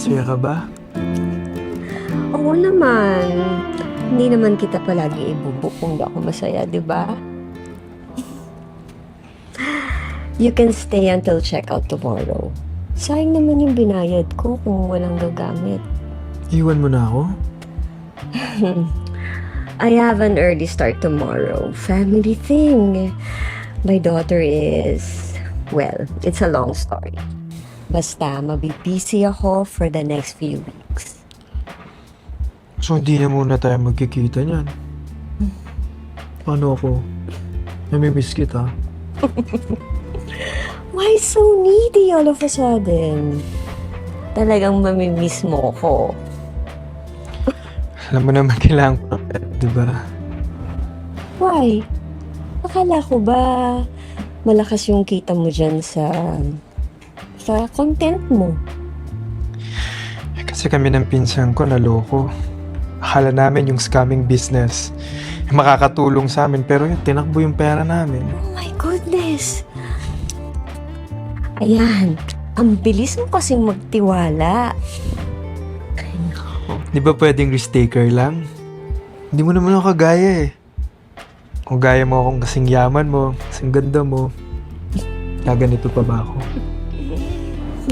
Masaya ka ba? Oo naman. Hindi naman kita palagi ibubo kung di ako masaya, di ba? You can stay until checkout tomorrow. Sayang naman yung binayad ko kung walang gagamit. Iwan mo na ako? I have an early start tomorrow. Family thing. My daughter is... Well, it's a long story. Basta, mabibusy ako for the next few weeks. So hindi na muna tayo magkikita niyan. Paano ako? Namimiss kita. Why so needy all of a sudden? Talagang mamimiss mo ko. Alam mo naman kailangan ko ng pera, di ba? Why? Akala ko ba malakas yung kita mo dyan sa content mo? Kasi kami ng pinsan ko naloko. Akala namin yung scamming business makakatulong sa amin, pero yun, tinakbo yung pera namin. Oh my goodness! Ayan, ang bilis mo kasing magtiwala. Di ba pwedeng risk taker lang? Hindi mo naman ako kagaya eh. Kung gaya mo akong kasing yaman mo, kasing ganda mo, gaganito pa ba ako?